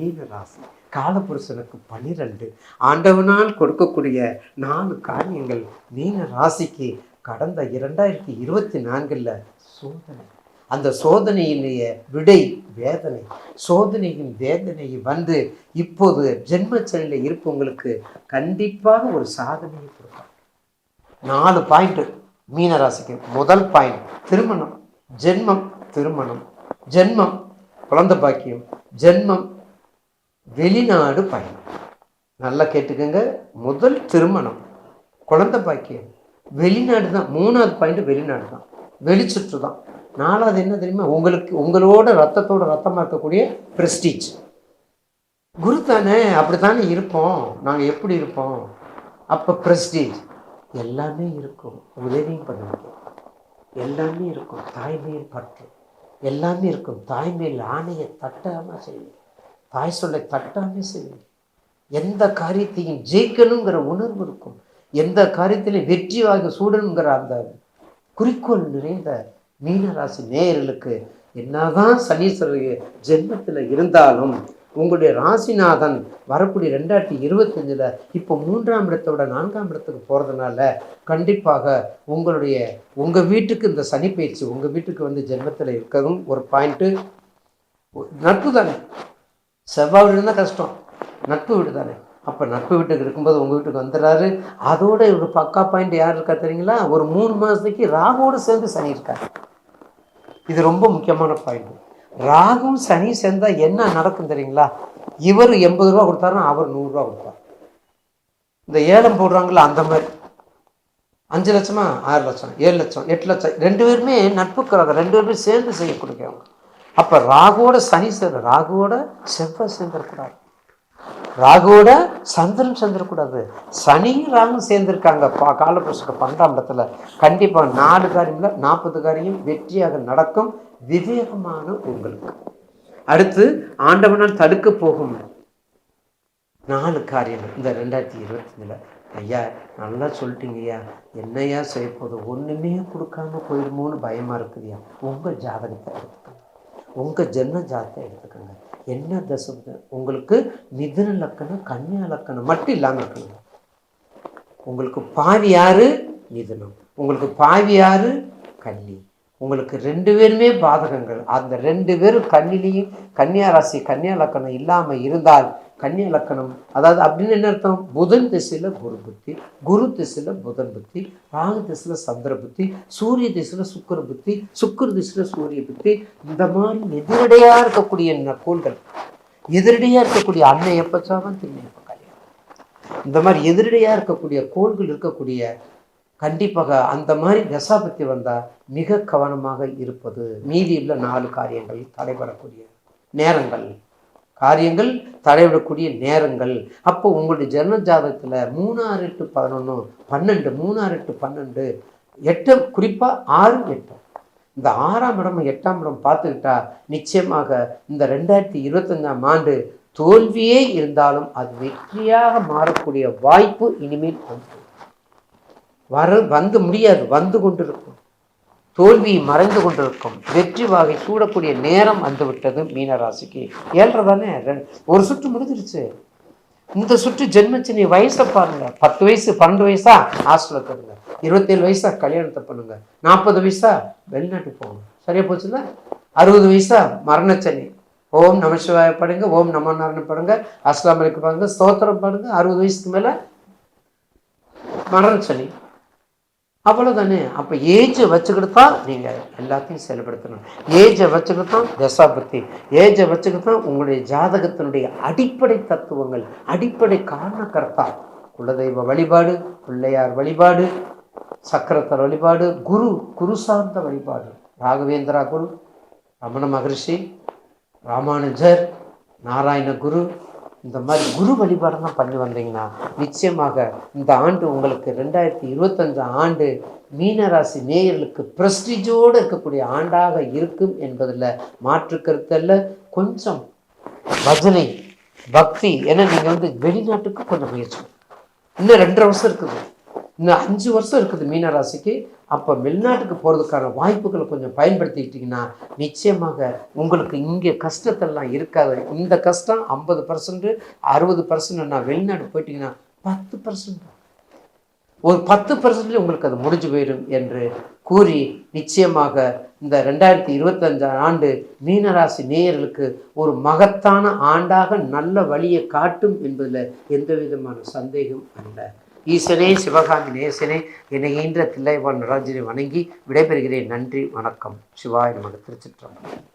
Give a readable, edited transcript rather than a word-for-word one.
மீன ராசி. காலபுருஷனுக்கு 12. ஆண்டவனால் கொடுக்கக்கூடிய 4 காரியங்கள் மீன ராசிக்கு கடந்த 2024 சோதனை. அந்த சோதனையிலேயே விடை வேதனை. சோதனையின் வேதனை வந்து இப்போது ஜென்மச்சனியில் இருப்பவங்களுக்கு கண்டிப்பாக ஒரு சாதனையை கொடுப்பாங்க. 4 பாயிண்ட் மீனராசிக்கு. முதல் பாயிண்ட் திருமணம். ஜென்மம் திருமணம், ஜென்மம் குழந்தை பாக்கியம், ஜென்மம் வெளிநாடு பயணம். நல்லா கேட்டுக்கோங்க. முதல் திருமணம், குழந்தை பாக்கியம், வெளிநாடு தான். 3வது பாயிண்ட் வெளிநாடு தான், வெளிச்சுற்று தான். 4வது என்ன தெரியுமா? உங்களுக்கு உங்களோட ரத்தத்தோட ரத்தமாக இருக்கக்கூடிய பிரஸ்டீஜ். குரு தானே, அப்படித்தானே இருப்போம். நாங்கள் எப்படி இருப்போம்? அப்போ பிரஸ்டீஜ் எல்லாமே இருக்கும். உதவியும் பண்ணுவீங்க, எல்லாமே இருக்கும். தாய்மையில் பற்று எல்லாமே இருக்கும். தாய்மையில் ஆணையை தட்டாமல் செய்வீங்க, தாய் சொல்லை தட்டாமல் செய்வீங்க. எந்த காரியத்தையும் ஜெயிக்கணுங்கிற உணர்வு இருக்கும். எந்த காரியத்திலையும் வெற்றியாக சூடணுங்கிற அந்த குறிக்கோள் நிறைந்த மீனராசி நேயர்களுக்கு என்னதான் சனீஸ்வரர் ஜென்மத்தில் இருந்தாலும் உங்களுடைய ராசிநாதன் வரக்கூடிய 2025 இப்போ 3ஆம் இடத்தோட 4ஆம் இடத்துக்கு போகிறதுனால கண்டிப்பாக உங்கள் வீட்டுக்கு இந்த சனி பயிற்சி உங்கள் வீட்டுக்கு வந்து ஜென்மத்தில் இருக்கிறதும் ஒரு பாயிண்ட்டு. நட்பு தானே, செவ்வாய் வீடு தான் கஷ்டம், நட்பு வீடு தானே. அப்போ நட்பு வீட்டுக்கு இருக்கும்போது உங்கள் வீட்டுக்கு வந்துடுறாரு. அதோட ஒரு பக்கா பாயிண்ட் யார் இருக்கா தெரியுங்களா? ஒரு 3 மாதத்துக்கு ராகுவோடு சேர்ந்து சனி இருக்காரு. இது ரொம்ப முக்கியமான பாயிண்ட். ராகும் சனி சேர்ந்தால் என்ன நடக்கும் தெரியுங்களா? இவர் 80 ரூபா கொடுத்தாருன்னா அவர் 100 ரூபா கொடுப்பார். இந்த ஏலம் போடுறாங்களா அந்த மாதிரி 5 லட்சமா 6 லட்சம் 7 லட்சம் 8 லட்சம் 2 பேருமே நட்புக்கிறாங்க, 2 பேருமே சேர்ந்து செய்யக்கூடியவங்க. அப்போ ராகுவோட சனி சேர்ந்து, ராகுவோட செவ்வாய் சேர்ந்துருக்கிறார், ராகுவோட சந்திரன் சேர்ந்துடக்கூடாது. சனியும் ராகும் சேர்ந்துருக்காங்க காலபுருஷனுக்கு 12ஆம் இடத்துல. கண்டிப்பாக 4 காரியம்ல 40 காரியம் வெற்றியாக நடக்கும். விவேகமான உங்களுக்கு அடுத்து ஆண்டவனால் தடுக்க போகும் 4 காரியங்கள் இந்த 2025. ஐயா நல்லா சொல்லிட்டீங்கய்யா, என்னையா செய்ய போது? ஒன்றுமே கொடுக்காம போயிடுமோன்னு பயமாக இருக்குதுயா. உங்கள் ஜாதகத்தை எடுத்துக்கோங்க, உங்கள் ஜென்ம ஜாதகத்தை எடுத்துக்கோங்க. என்ன தசை உங்களுக்கு? மிதுன லக்கணம் கன்னியா லக்கணம் மட்டும் இல்லாமல் இருக்குங்க. உங்களுக்கு பாவி யாரு? மிதுனம். உங்களுக்கு பாவி யாரு? கன்னி. உங்களுக்கு 2 பேருமே பாதகங்கள். அந்த 2 பேரும் கன்னிலையும் கன்னியா ராசி கன்னியா லக்கணம் இல்லாமல் இருந்தால், கன்னியா லக்கணம் அதாவது அப்படின்னு என்ன அர்த்தம்? புதன் திசையில் குரு புத்தி, குரு திசையில் புதன் புத்தி, ராகு திசையில் சந்திர புத்தி, சூரிய திசையில் சுக்கிர புத்தி, சுக்கிர திசையில் சூரிய புத்தி. இந்த மாதிரி எதிரடையாக இருக்கக்கூடிய கோள்கள், எதிரடையாக இருக்கக்கூடிய அன்னை எப்பச்சாதான் திரும்ப கல்யாணம். இந்த மாதிரி எதிரடையாக இருக்கக்கூடிய கோள்கள் இருக்கக்கூடிய கண்டிப்பாக அந்த மாதிரி தசாபத்தி வந்தால் மிக கவனமாக இருப்பது. மீதி உள்ள 4 காரியங்கள் தடைபடக்கூடிய நேரங்கள், காரியங்கள் தடைபடக்கூடிய நேரங்கள். அப்போ உங்களுடைய ஜென்ம ஜாதகத்தில் 3, 6, 8, 11, 12, 3, 6, 8, 12, 8, குறிப்பாக 6, 8 இந்த 6ஆம் இடம் 8ஆம் இடம் பார்த்துக்கிட்டா நிச்சயமாக இந்த 2025ஆம் ஆண்டு தோல்வியே இருந்தாலும் அது வெற்றியாக மாறக்கூடிய வாய்ப்பு இனிமேல் வந்து முடியாது, வந்து கொண்டிருக்கும். தோல்வி மறைந்து கொண்டிருக்கும். வெற்றி வாகை சூடக்கூடிய நேரம் வந்து விட்டது மீனராசிக்கு. 7 தானே, ஒரு சுற்று முடிஞ்சிருச்சு. இந்த சுற்று ஜென்மச்சினி வயசை பாருங்க. 10 வயசு 12 வயசா ஹாஸ்டலில் தருங்க, 27 வயசா கல்யாணத்தை பண்ணுங்க, 40 வயசா வெளிநாட்டுக்கு போகணும். சரியா போச்சுல்ல? 60 வயசா மரணச்சனி. ஓம் நம சிவாய படுங்க, ஓம் நம நாராயண படுங்க, அஸ்லாம் அலைக்கும் பாருங்க, ஸ்தோத்திரம் பாருங்க. 60 வயசுக்கு மேலே மரணச்சனி. அவ்வளோதானே. அப்போ ஏஜை வச்சுக்கிட்டு தான் நீங்கள் எல்லாத்தையும் செயல்படுத்தணும். ஏஜை வச்சுக்கிட்டு தான் தசாபத்தி, ஏஜை வச்சுக்கிட்டு தான் உங்களுடைய ஜாதகத்தினுடைய அடிப்படை தத்துவங்கள், அடிப்படை காரணக்கர்த்தா, குலதெய்வ வழிபாடு, பிள்ளையார் வழிபாடு, சக்கரத்தர் வழிபாடு, குரு சார்ந்த வழிபாடு, ராகவேந்திரா குரு, ரமண மகரிஷி, ராமானுஜர், நாராயண குரு, இந்த மாதிரி குரு வழிபாடெல்லாம் பண்ணி வந்தீங்கன்னா நிச்சயமாக இந்த ஆண்டு உங்களுக்கு 2025 ஆண்டு மீனராசி நேயர்களுக்கு பிரஸ்டீஜோடு இருக்கக்கூடிய ஆண்டாக இருக்கும் என்பதில் மாற்று கருத்தல்ல. கொஞ்சம் பஜனை பக்தி, ஏன்னா நீங்கள் வெளிநாட்டுக்கு கொஞ்சம் முயற்சி. இன்னும் 2.5 வருஷம் இருக்குது, இன்னும் 5 வருஷம் இருக்குது மீனராசிக்கு. அப்போ வெளிநாட்டுக்கு போகிறதுக்கான வாய்ப்புகளை கொஞ்சம் பயன்படுத்திக்கிட்டிங்கன்னா நிச்சயமாக உங்களுக்கு இங்கே கஷ்டத்தெல்லாம் இருக்காது. இந்த கஷ்டம் 50%, 60%. வெளிநாடு போயிட்டிங்கன்னா 10%, ஒரு 10% உங்களுக்கு அது முடிஞ்சு போயிடும் என்று கூறி, நிச்சயமாக இந்த 2025 ஆண்டு மீனராசி நேயர்களுக்கு ஒரு மகத்தான ஆண்டாக நல்ல வழியை காட்டும் என்பதில் எந்த விதமான சந்தேகம் அல்ல. ஈசனே சிவகாமி நேசனே என்னை ஈன்ற தில்லைவாழ் நடராஜனை வணங்கி விடைபெறுகிறேன். நன்றி, வணக்கம். சிவாய நமக. திருச்சிற்றம்பலம்.